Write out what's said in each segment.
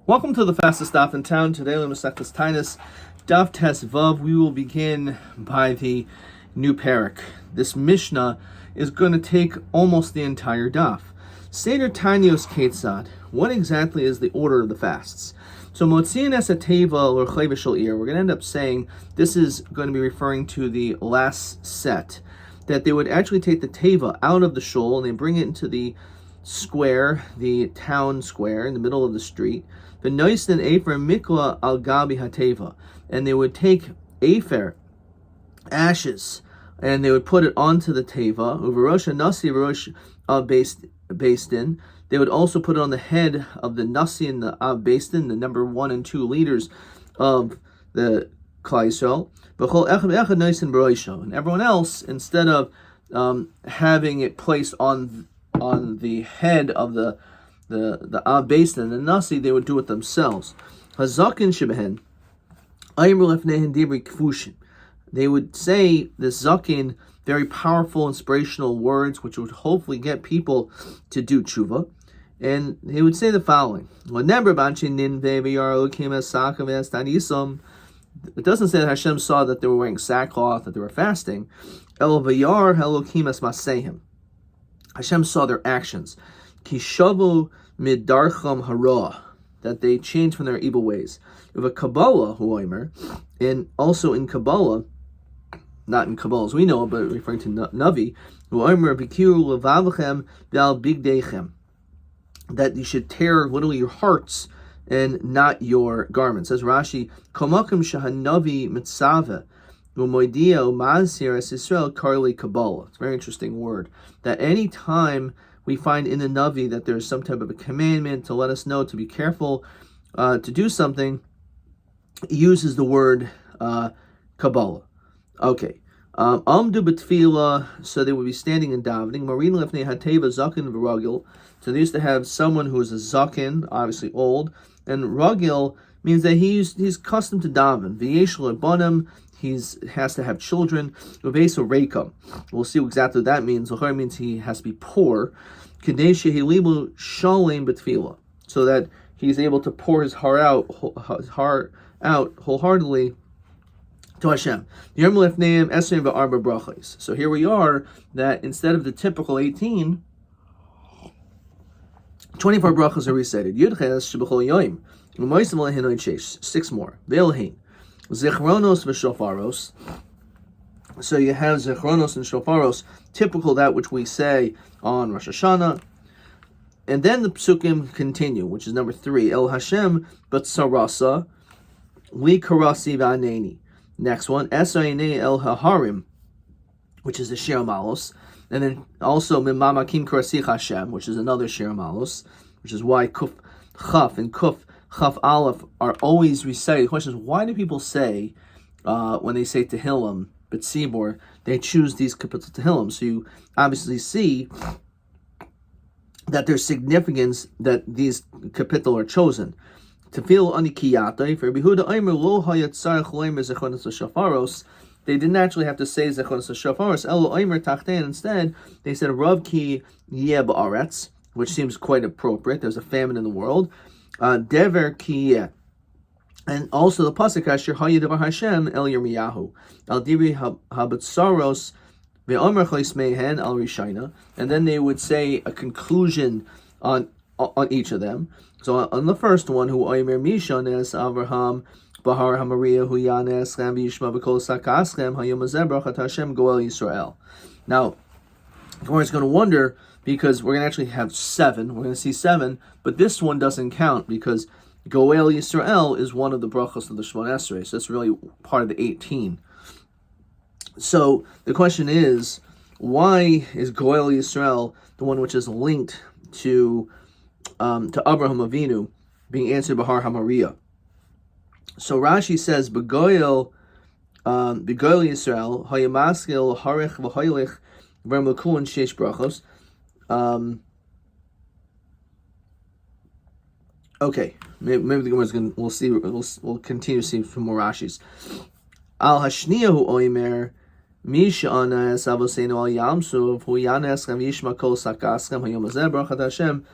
Welcome to the fastest daf in town. Today, Masechtas Taanit, Daf Tes Vav. We will begin by the new parak. This Mishnah is going to take almost the entire daf. Seder Tanios Ketzad. What exactly is the order of the fasts? So Motziin es Teva or Chayvishal Ir. We're going to end up saying this is going to be referring to the last set, that they would actually take the teva out of the shul and they bring it into the square, the town square in the middle of the street. The noisen afer mikla al gabi hateva, and they would take afer, ashes, and they would put it onto the teva. Uverosh nasi verosh bastin. They would also put it on the head of the nasi and the bastin, the number 1 and 2 leaders of the Klal Yisrael. And everyone else, instead of having it placed on the head of the bastin and the nasi, they would do it themselves. Hazakin shebehen, ayimru lefnehen dibri kfushin. They would say this zakin, very powerful, inspirational words, which would hopefully get people to do tshuva. And he would say the following: it doesn't say that Hashem saw that they were wearing sackcloth, that they were fasting. Hashem saw their actions. Kishavu midarcham hara, that they changed from their evil ways. We have a Kabbalah huomer, and also in Kabbalah, not in Kabbalah as we know, but referring to Navi, huomer bikiru levavachem val bigdechem, that you should tear literally your hearts and not your garments. Says Rashi, Komakim shahanavi mitzave umoidia umazir es Yisrael karli Kabbalah. It's a very interesting word. That any time we find in the Navi that there's some type of a commandment to let us know to be careful to do something, it uses the word Kabbalah. Okay. Amdu b'tfila, so they would be standing and davening. Marin lefnei hateva zakin v'ragil. So they used to have someone who was a zakin, obviously old, and ragil means that he's accustomed to daven. V'yesh lebanim, he has to have children. Uveso reikam. We'll see exactly what that means. Zachar means he has to be poor. Kadei shehilibu shalem b'tfila, so that he's able to pour his heart out wholeheartedly to Hashem. So here we are, that instead of the typical 18, 24 brachas are recited. Yudches shebechol yoim, u'moisim lehinoid sheish, 6 more. Ve'elhein, zichronos v'shofaros. So you have zichronos and shofaros, typical that which we say on Rosh Hashanah. And then the psukim continue, which is number 3. El Hashem b'tsarasa, li karasi v'aneni. Next one, Esayne El Haharim, which is the Shir Malos, and then also Mimamakim Karasich Hashem, which is another Shir Malos, which is why Kuf Chaf and Kuf Chaf Aleph are always recited. The question is, why do people say when they say Tehillim, but Sibor, they choose these capital Tehillim? So you obviously see that there's significance that these capital are chosen. To feel anikiyata for Yehuda Aimer lo hayatzar chloimer zechonos shafaros. They didn't actually have to say zechonos shafaros. Elo Aimer tachten. Instead, they said Rav ki yeh ba'aretz, which seems quite appropriate. There's a famine in the world. Dever ki yeh. And also the pasuk asher hayadevar Hashem el Yirmiyahu al divi habatsaros ve'omer chleismehen al rishayna. And then they would say a conclusion on each of them. So on the first one, who Oimer Mishon es Avraham Bahar Hamaria Hu Yanes Ram Yishma B'Kol Sakaschem Hayom Azebrachat Hashem Goel Yisrael. Now, of course, going to wonder, because we're going to actually have 7. We're going to see 7, but this one doesn't count because Goel Yisrael is one of the brachos of the Shemon Esrei, so it's really part of the 18. So the question is, why is Goel Yisrael the one which is linked to Abraham Avinu being answered Bahar Hamaria? So Rashi says, Begoyel Yisrael, Hayamaskil, Harich, Vahoilich, Vermakul, and Sheish Brachos. Okay, maybe the Gemara's going to, we'll continue to see some more Rashis. Al Hashniyahu Oimer, Misha Anas Avosenu Al Yamsuv, Hu Yanes Ram Yishma Kol Sakaskam, Hayom Azeh Brachat Hashem,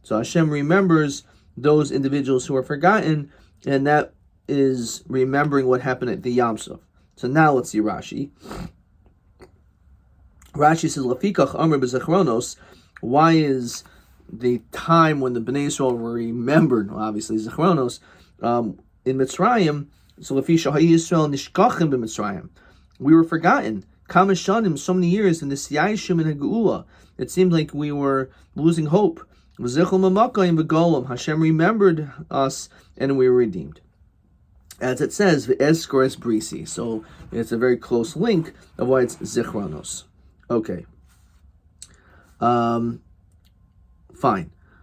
So Hashem remembers those individuals who are forgotten, and that is remembering what happened at the Yam Suf. So now let's see Rashi. Rashi says, Lafikach Amr b'Zechronos, why is the time when the Bnei Yisrael were remembered, well, obviously Zechronos, in Mitzrayim, so Lafi Shahai Yisrael Nishkachim b'Mitzrayim, we were forgotten. Kamashanim, so many years in the Siyayishim and Geula, it seemed like we were losing hope. Hashem remembered us and we were redeemed. As it says, V'ezkores brisi. So it's a very close link of why it's Zichronos. Okay. Fine.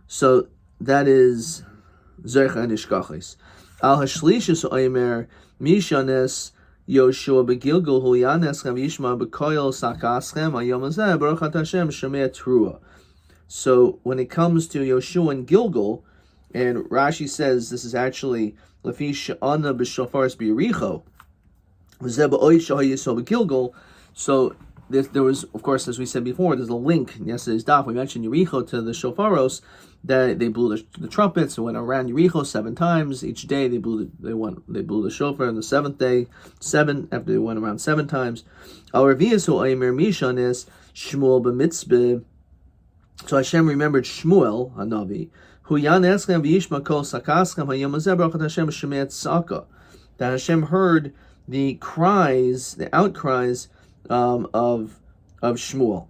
So that is Zecha and Ishkachis. Al Hashlishis Oimer Mishanes Yoshua Begilgul Huyanes Chavishma Bekoyel Sakaschem Ayom Azeh Baruch Hashem Shemeh Trua. So when it comes to Yoshua and Gilgal, and Rashi says this is actually Lefi Sha'ana B'Shofaris B'Yericho, V'zeh B'Oid Shahai Yisrael B'Gilgal. So there was, of course, as we said before, there's a link in yesterday's daf. We mentioned Yericho to the shofaros, that they blew the trumpets and went around Yericho 7 times each day. They blew the shofar on the 7th day, after they went around 7 times. Our Revius Oimer Mishan is Shmuel b'Mitzbeh. So Hashem remembered Shmuel Hanavi, who Yaneschem v'Yishma Kol Sakaschem Hayom Hazeh Baruch Hashem Shemei Tzaka, that Hashem heard the cries, the outcries of Shmuel.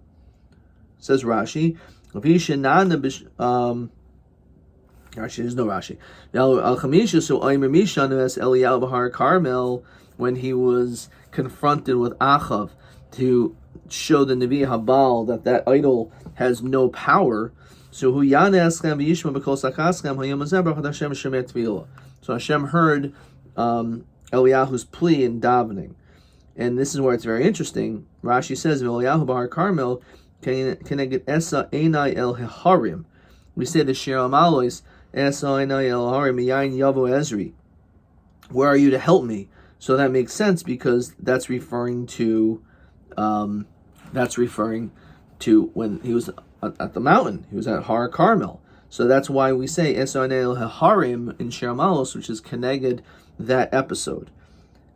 Says Rashi, Rashi, there's no Rashi. Al Chamisha, so Oimer Mishanu as Eliyahu B'Har Carmel, when he was confronted with Achav to show the Nevi Habal that idol has no power. So Hu Yaneschem v'Yishma B'Kol Sakaschem Hayom Hazeh Baruch Hashem Shemei Tefillah. So Hashem heard Eliyahu's plea in davening. And this is where it's very interesting. Rashi says, Eliyahu B'Har Carmel keneged Esa Einai El Harim. We say the Shir Amalois, Esa Einai El Harim Yain Yavo Ezri. Where are you to help me? So that makes sense because that's referring to when he was at the mountain. He was at Har Carmel. So that's why we say Esa Einai El Harim in Shir Amalos, which is keneged that episode.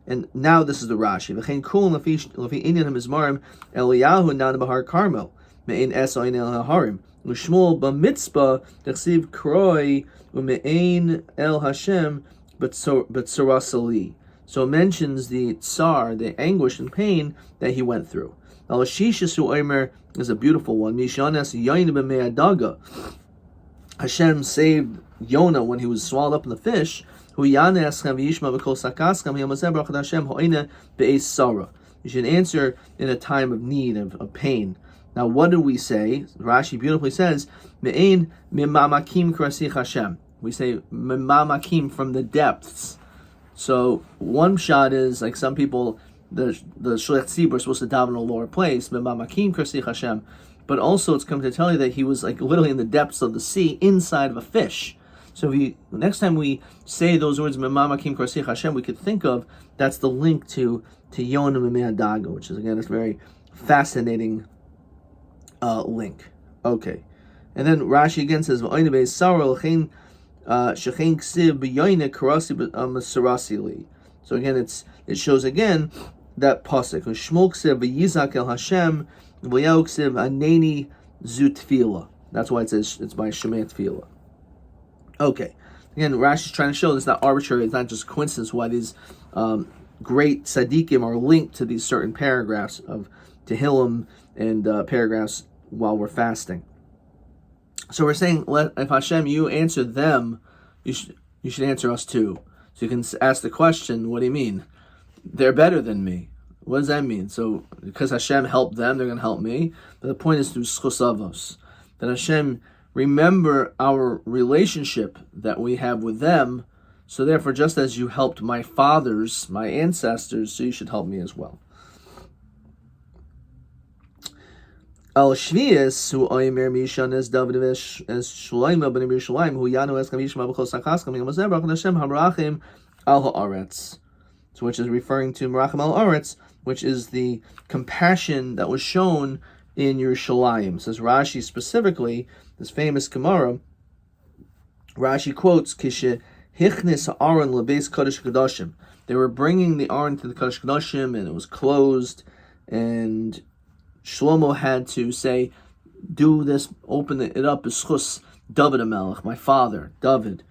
And now this is the Rashi. V'chein kul lafi inyan hamizmarim Eliyahu nan b'Har Carmel me'ein es oin el harim u'shmuel b'mitzvah t'chsiv kroi u'me'ein el Hashem b'tzarasali. So it mentions the tsar, the anguish and pain that he went through. Al Shishis Omer is a beautiful one. Mishanes yain b'me'adaga. Hashem saved Yonah when he was swallowed up in the fish. You should answer in a time of need, of pain. Now, what do we say? Rashi beautifully says, we say from the depths. So one shot is like some people, the Shlech Tzibur are supposed to daven in a lower place, but also it's come to tell you that he was like literally in the depths of the sea, inside of a fish. So next time we say those words, Memamakim Korsich Hashem, we could think of, that's the link to Yonah Me'adaga, which is, again, a very fascinating link. Okay. And then Rashi again says, so again, it shows again that pasuk. That's why it says it's by Shemei Tefillah. Okay, again, Rashi is trying to show this is not arbitrary. It's not just coincidence why these great tzaddikim are linked to these certain paragraphs of Tehillim and paragraphs while we're fasting. So we're saying, if Hashem, you answer them, you should answer us too. So you can ask the question, what do you mean? They're better than me. What does that mean? So because Hashem helped them, they're going to help me. But the point is through schos avos, that Hashem remember our relationship that we have with them, so therefore just as you helped my fathers, my ancestors, so you should help me as well. Al Shvius, who Oimer Mishan as David as Shulaima ben Yerushalayim, who Yanu es Kamishma b'Chol Sakaskam Yamazeh Baruch Hashem Hamarachim al Haaretz, so which is referring to Marachim al Haaretz, which is the compassion that was shown in Yerushalayim. Says Rashi specifically, this famous Gemara, Rashi quotes, Kishe hichnis ha'aron lebeis kodesh kadashim. They were bringing the aron to the kodesh kadashim, and it was closed, and Shlomo had to say, do this, open it up, b'schus David HaMelech, my father, David.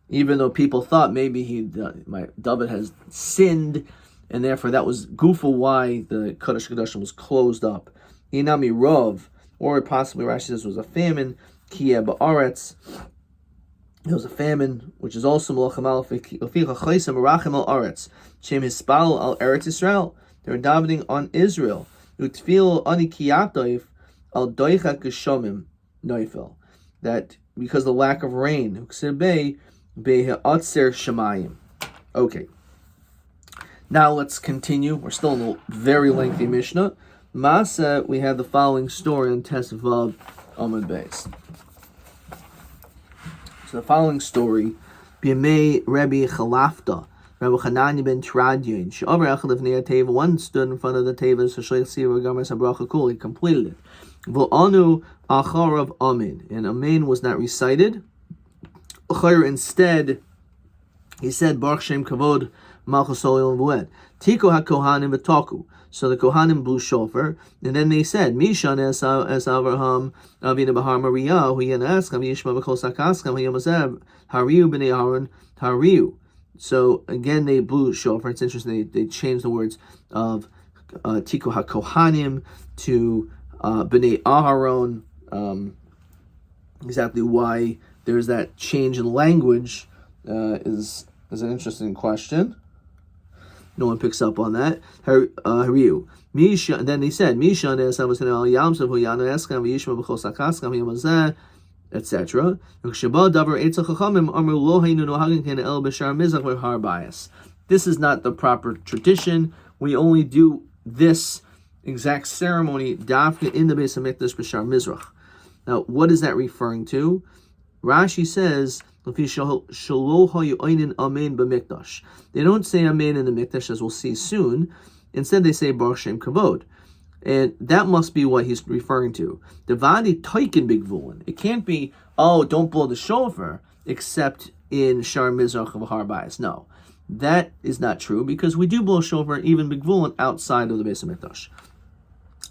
Even though people thought maybe David has sinned, and therefore that was gufa why the Kodesh Kodashim was closed up. Inami Rov, or possibly Rashi says it was a famine, Kiyeh Ba'aretz. There was a famine, which is also Melachim Al Oficha Chaysim Merachim Al Aretz. Shem Hispal Al Eretz Yisrael. They were davening on Israel. Utfil Ani Kiyatoif Al Doicha Kishomim Noifel. That because of the lack of rain. Uksebei Be'atzer Shemayim. Okay. Now let's continue. We're still in a very lengthy Mishnah. Masa, we have the following story on Tes Vav Amud Beis. So the following story, B'yamei Rabbi Chalafta, Rabbi Chananya ben Tradion, She'omer Echad Lefnei HaTeva, one stood in front of the Teva, so Shleich Tzivah Gamas HaBracha Kul, he completed it. V'anu Acharav Amin, and Amin was not recited. Instead, he said, Baruch Shem Kavod Malchus Oil V'ed. Tiko HaKohanim V'taku. So the Kohanim blew shofar, and then they said, Mishan es Avraham Avinu Bahar Maria, Hu Yenaskam Yishma V'chol Sakaskam Hu Yamazeb Hariu B'nei Aaron Hariu. So again, they blew shofar. It's interesting. They changed the words of Tiko HaKohanim to B'nei Aharon. Exactly why there's that change in language is an interesting question. No one picks up on that. Hariu. Misha. Then they said, Misha etc. This is not the proper tradition. We only do this exact ceremony dafka in the Beis Hamikdash b'Shar Mizrach. Now, what is that referring to? Rashi says, they don't say amen in the mikdash, as we'll see soon. Instead, they say Baruch Shem Kavod. And that must be what he's referring to. Devadi toikin bigvulin. It can't be, don't blow the shofar, except in Shar Mizrach of Har Bayis. No, that is not true, because we do blow shofar even bigvulin outside of the Beis Hamikdash.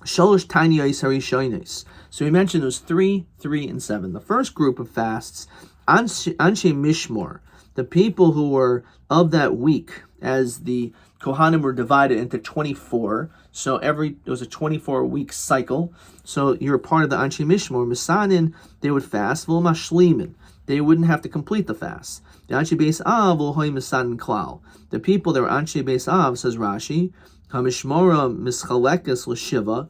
Shalosh tiny Yisari Shoines. So we mentioned those 3, 3, and 7. The first group of fasts, Anshe Mishmor, the people who were of that week, as the Kohanim were divided into 24. So it was a 24-week cycle. So you're a part of the Anshe Mishmor. Misanin, they would fast. V'lo mashlimin, they wouldn't have to complete the fast. The Anshe Beis Av v'lo hoy misanin klal. The people that were Anshe Beis Av, says Rashi, Hamishmora mischalekes l'shiva,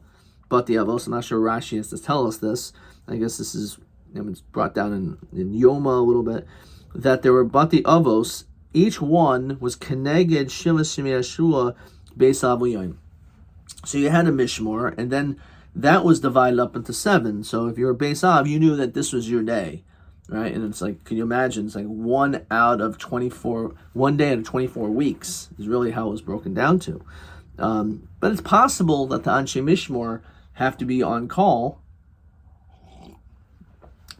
but the Avos. I'm not sure Rashi has to tell us this. I guess this is it's brought down in Yoma a little bit, that there were Bati Avos, each one was Keneged Shivas Shemei Yeshua Beis Av Yoim. So you had a Mishmor, and then that was divided up into 7. So if you're a Beis Av, you knew that this was your day, right? And it's like, can you imagine? It's like 1 out of 24, 1 day out of 24 weeks is really how it was broken down to. But it's possible that the Anshe Mishmor have to be on call.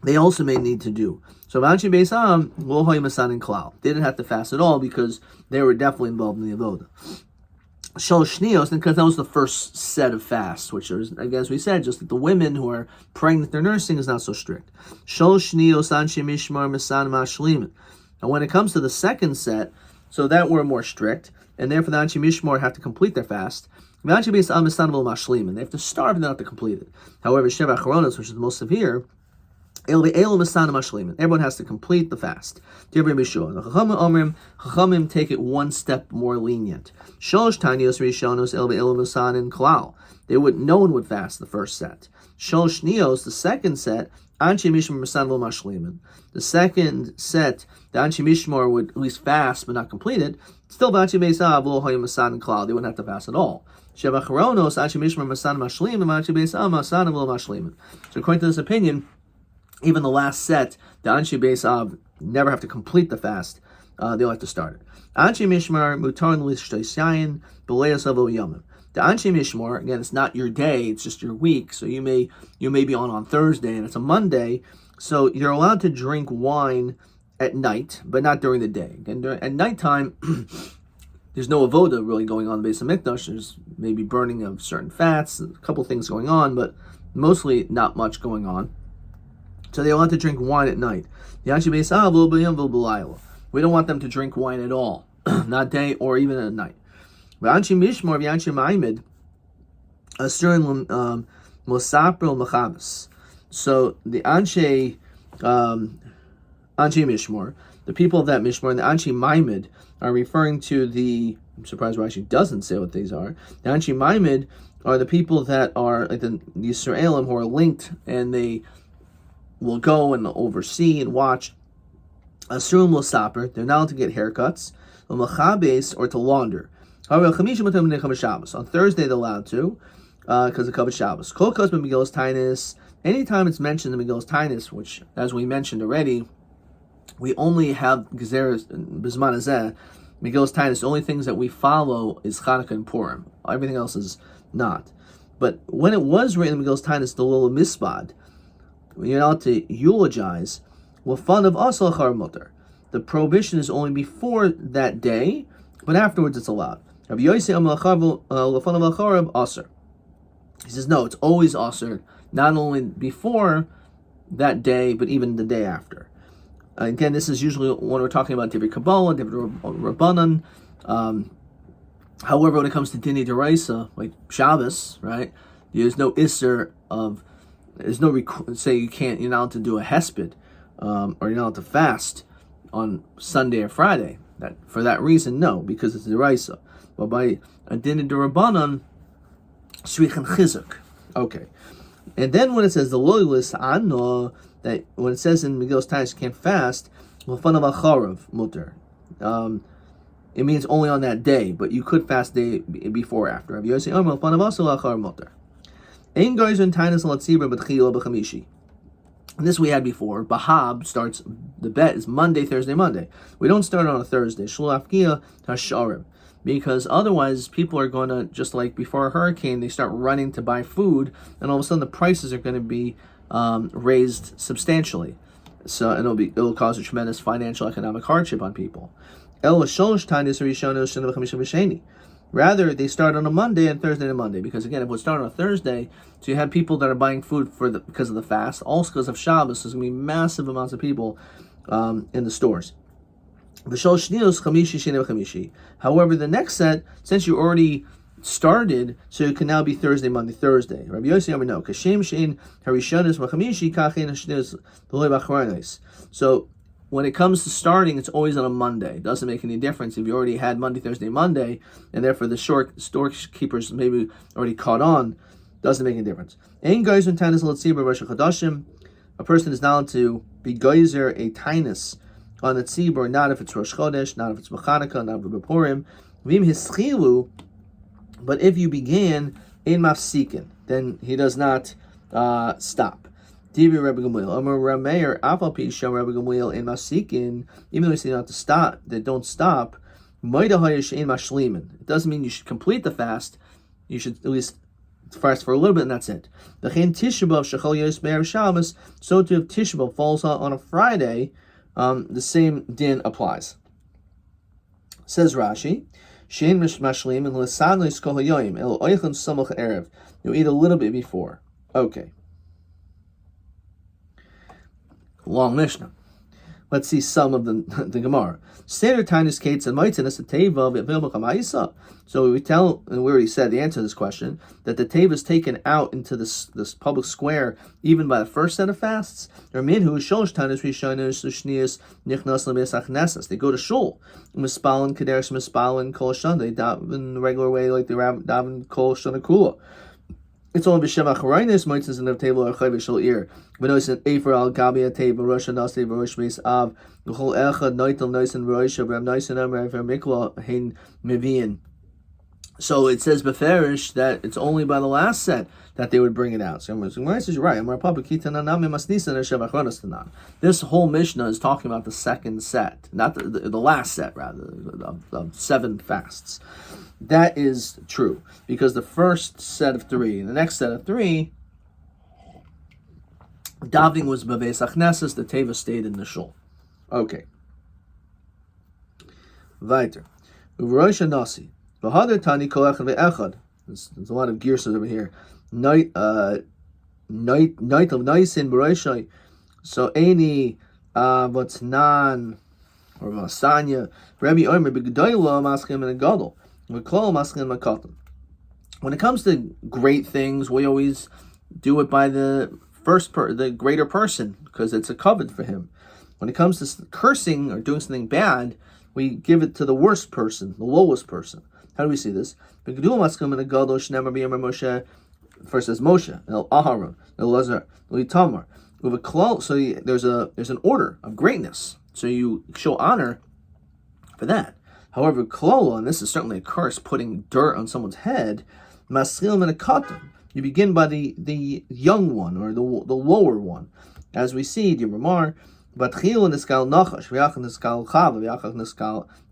They also may need to do. So Anshe Beis Av, Lo Hoy Masan Klal. They didn't have to fast at all because they were definitely involved in the Avodah. Shalosh Shnios, because that was the first set of fasts, which is, again, as we said, just like the women who are pregnant, they're nursing, is not so strict. Shalosh Shnios, Anshe Mishmar, Masan Mashlimin. And when it comes to the second set, so that we're more strict, and therefore the Anshe Mishmar have to complete their fast. Anshe Beis Av Masan Mashlimin. They have to starve and not to complete it. However, Sheva Achronos, which is the most severe, everyone has to complete the fast. The Chachamim take it one step more lenient. No one would fast the first set. The second set, the second set, the Anshe Mishmor would at least fast but not complete it. Still, they wouldn't have to fast at all. So according to this opinion, even the last set, the Anshe Beis Av never have to complete the fast. They'll have to start it. Anshe Mishmar mutar l'shtaysayin b'leias avo yomim. The Anshe Mishmar, again, it's not your day; it's just your week. So you may be on Thursday, and it's a Monday. So you're allowed to drink wine at night, but not during the day. And at nighttime, there's no avoda really going on in the base of Mikdash. There's maybe burning of certain fats, a couple things going on, but mostly not much going on. So they want to drink wine at night. We don't want them to drink wine at all, not day or even at night. So the Anshe Mishmor, the people of that Mishmor, and the Anshe Maimed are referring to the, I'm surprised Rashi doesn't say what these are. The Anshe Maimed are the people that are like the Yisraelim who are linked, and they will go and oversee and watch. Asurum Losaper, they're not allowed to get haircuts, or to launder. On Thursday they're allowed to, because of Kavod Shabbos. Kol Kosman Megillas Taanit. Anytime it's mentioned in Megillas Taanit, which, as we mentioned already, we only have Gezeres Bizman Hazeh. Megillas Taanit, the only things that we follow is Chanukah and Purim. Everything else is not. But when it was written in Megillas Taanit, the little misbad, you're allowed to eulogize, fun of also achar mutar. The prohibition is only before that day, but afterwards it's allowed. Rabbi Yossi aser. He says no, it's always aser, not only before that day, but even the day after. Again, this is usually when we're talking about Divrei Kabbalah, Divrei Rabbanan. However, when it comes to Dini Deraisa, like Shabbos, right? There's no Isser of, there's no, say you're not allowed to do a hesped, or you're not allowed to fast on Sunday or Friday. That for that reason, no, because it's Deraisa. But by a Dini Derabanan, Srichan Chizuk. Okay. And then when it says the loyalist anno, that when it says in Megillas Taanit you can't fast, mutter. It means only on that day, but you could fast day before or after. And this we had before. Bahab starts, the bet is Monday, Thursday, Monday. We don't start on a Thursday. Because otherwise people are going to, just like before a hurricane, they start running to buy food, and all of a sudden the prices are going to be raised substantially. So and it'll cause a tremendous financial economic hardship on people. Rather, they start on a Monday and Thursday to Monday, because again, if we start on a Thursday, so you have people that are buying food because of the fast, also because of Shabbos, there's going to be massive amounts of people in the stores. However, the next set, since you already started, so it can now be Thursday, Monday, Thursday. Rabbi Yossi no. So when it comes to starting, it's always on a Monday. It doesn't make any difference if you already had Monday, Thursday, Monday, and therefore the storekeepers maybe already caught on. Doesn't make any difference. A person is not allowed to be geyser a tainus on the tzibur, not if it's Rosh Chodesh, not if it's Chanukah, not if it's Purim. But if you began in mafsikin, then he does not stop. Even though he said not to stop, they don't stop. It doesn't mean you should complete the fast. You should at least fast for a little bit, and that's it. So to if Tisha B'Av falls on a Friday, the same din applies. Says Rashi, Shein mashlim and l'sadlis kol hayoyim el oichan samach erev. You eat a little bit before. Okay. Long Mishnah. Let's see some of the Gemara. Seder Taanit kates and moitzinus the teva v'vilma kamaisa. So we tell, and we already said the answer to this question, that the teva is taken out into this public square even by the first set of fasts. Or minhu sholosh tanis rishonos ushnius nichnas le'mesach nesas. They go to shul, mispalin kadesh mispalin kol shana. They daven the regular way like they daven kol shana kula. It's only b'shem acharaynis moitzins in the table or chayv shel ir. V'nois an efer al gabi a table rosh hanasi v'rosh meis av v'chol echad noitel nois and rosh v'ram nois and amar v'ram mikla hein mevian. So it says beferish that it's only by the last set that they would bring it out. So Gemara says you're right. This whole Mishnah is talking about the second set, not the last set, rather, of 7 fasts. That is true, because the first set of 3 and the next set of 3, davening was b'veis achneses, the teva stayed in the shul. Okay. Weiter. U'v'rosh nasi. V'hader tani kol echad ve'echad. There's a lot of gears over here. Night of Nisin Bereshai. So any Vatnan or Masanya, Rabbi Omer B'Gedoyla Maschim and Gadol, V'Klal Maschim and Katan. When it comes to great things, we always do it by the the greater person, because it's a covet for him. When it comes to cursing or doing something bad, we give it to the worst person, the lowest person. How do we see this? First says Moshe, El Aharon, El Lazar, El Itamar. So there's an order of greatness. So you show honor for that. However, Klola, and this is certainly a curse, putting dirt on someone's head, Maschil and a katan. You begin by the young one, or the lower one. As we see, Yimramar, Batchil Niskal Nachash, Vyach Niskal Chava, Vyach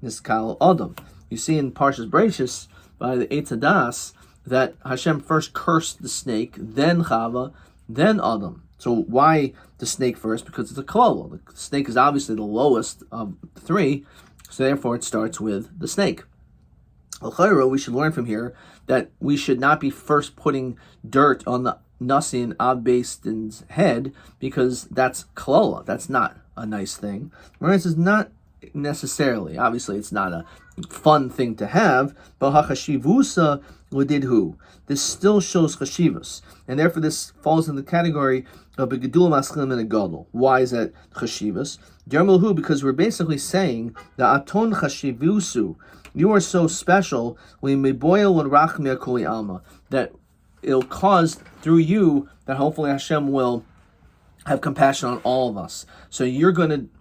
Niskal Adam. You see in Parshas Bereishis by the Eitz Hadas that Hashem first cursed the snake, then Chava, then Adam. So why the snake first? Because it's a klala. The snake is obviously the lowest of the three, so therefore it starts with the snake. Al-Khayra, we should learn from here that we should not be first putting dirt on the Nasi and Ab-Bastin's head, because that's klala. That's not a nice thing. Whereas it's not necessarily, obviously it's not a fun thing to have, but hachashivusa l'didhu. This still shows chashivus, and therefore this falls in the category of a gedul maschlim and a gadol. Why is that chashivus? Dermalhu, because we're basically saying that aton chashivusu, you are so special, that it'll cause through you that hopefully Hashem will have compassion on all of us. So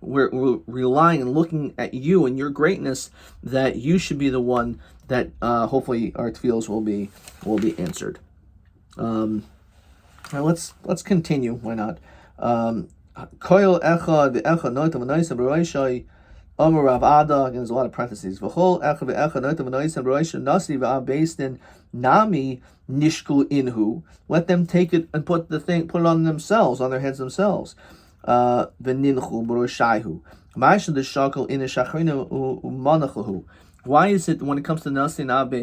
we're relying and looking at you and your greatness, that you should be the one that hopefully our tefillos will be answered. Now let's continue. Why not? Koil echad ve'echad noitav v'noisam b'roishai Amar Rav Ada. Again, there's a lot of parentheses. V'chol echad ve'echad noitav v'noisam b'roishai nasi v'ab nami nishkul inhu. Let them take it and put it on themselves, on their heads themselves. V'ninchu b'roshaihu. Ma'asha d'shakal in shachrina u'manachlahu. Why is it when it comes to nasi and ab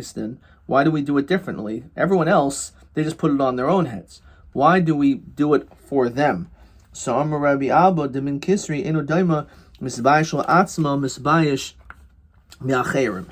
why do we do it differently? Everyone else, they just put it on their own heads. Why do we do it for them? So Amar Rabbi Abba demin kisri inu daima misbayish atzma misbayish mi'acherim.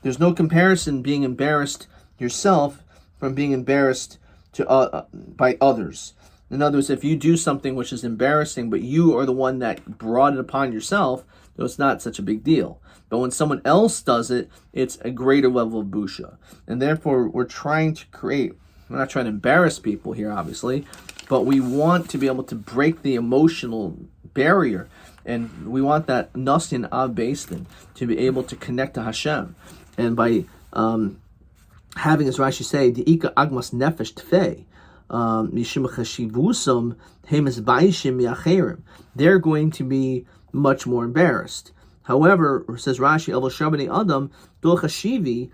There's no comparison being embarrassed yourself from being embarrassed by others. In other words, if you do something which is embarrassing, but you are the one that brought it upon yourself, though it's not such a big deal. But when someone else does it, it's a greater level of busha. And therefore, we're not trying to embarrass people here, obviously, but we want to be able to break the emotional barrier. And we want that nasin av-bastin to be able to connect to Hashem. And by having, as Rashi say, the ika agmas nefesh tfei, mishum chashivusam hemes baishim yacherim, they're going to be much more embarrassed. However, says Rashi, Elvo Shabani Adam, Dol Chashivi,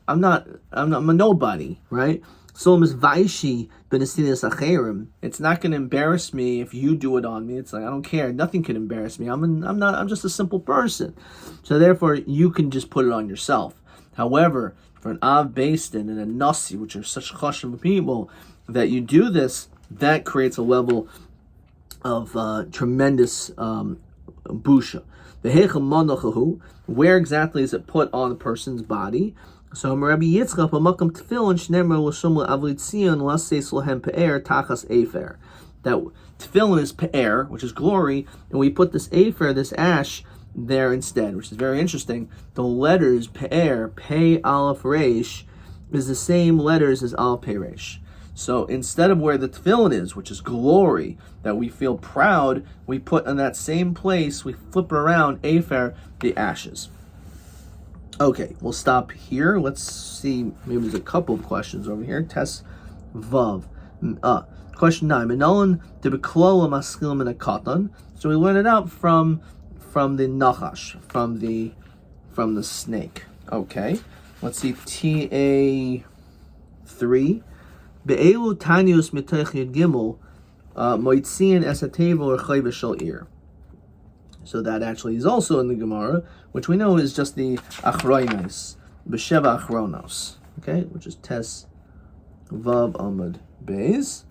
I'm a nobody, right? So Vaishi Benesinas Acherim. It's not going to embarrass me if you do it on me. It's like, I don't care. Nothing can embarrass me. I'm just a simple person. So therefore, you can just put it on yourself. However, for an Av Bastin and a Nasi, which are such chashuv people, that you do this, that creates a level of tremendous busha. Where exactly is it put on a person's body? So Rabbi Yitzchak b'makam tefillin shnemer l'shum le'avlitzion l'seis lohem pe'er tachas efer. That tefillin is pe'er, which is glory, and we put this efer, this ash, there instead, which is very interesting. The letters pe'er, pei aleph reish, is the same letters as aleph pei reish. So instead of where the tefillin is, which is glory, that we feel proud, we put in that same place, we flip it around, afer, the ashes. Okay, we'll stop here. Let's see, maybe there's a couple of questions over here. Tes Vav. Question 9. Menolan de beklola maskil min katan. So we learn it out from the nachash, from the snake. Okay, let's see, TA3. Be'elu tanius mitoch yud gimel moitzian esatevo or chayva shel ir. So that actually is also in the Gemara, which we know is just the achronos, b'sheva achronos, okay, which is tes vav amud beis.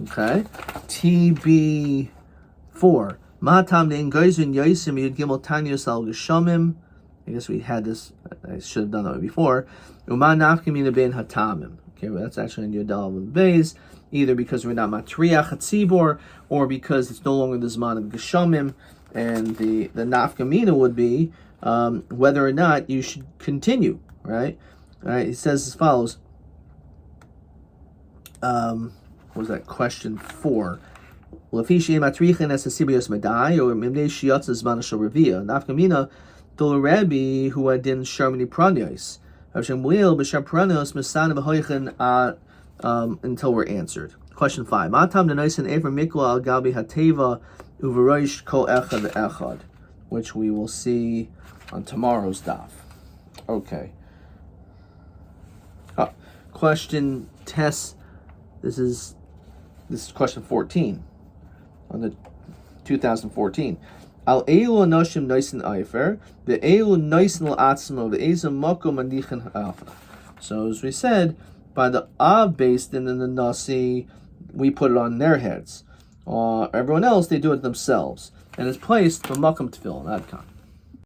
Okay, TB4. Matam dein geizun yosim yud gimel tanyos al geshamim. I guess we had this. I should have done that before. Uma nafkamina ben hatamim. Okay, well, that's actually in Yodal Beis, either because we're not matriach hatzibor, or because it's no longer the zman of geshamim, and the nafkamina would be whether or not you should continue. Right? All right. He says as follows. What was that? Question 4. Lafishi matrichin as hasibios medai or mimnei shiatz zman shel revia nafkamina dol Rabbi who adin sharmini pranyos. Until we're answered. Question 5. Which we will see on tomorrow's daf. Okay. Question test. This is question 14 on the 2014. Al eilu anoshim noisen eifer, the eilu noisen l'atzmo, the eizem makom anichin ha'alfa. So as we said, by the based in the nasi, we put it on their heads. Everyone else, they do it themselves, and it's placed for makom tefillin.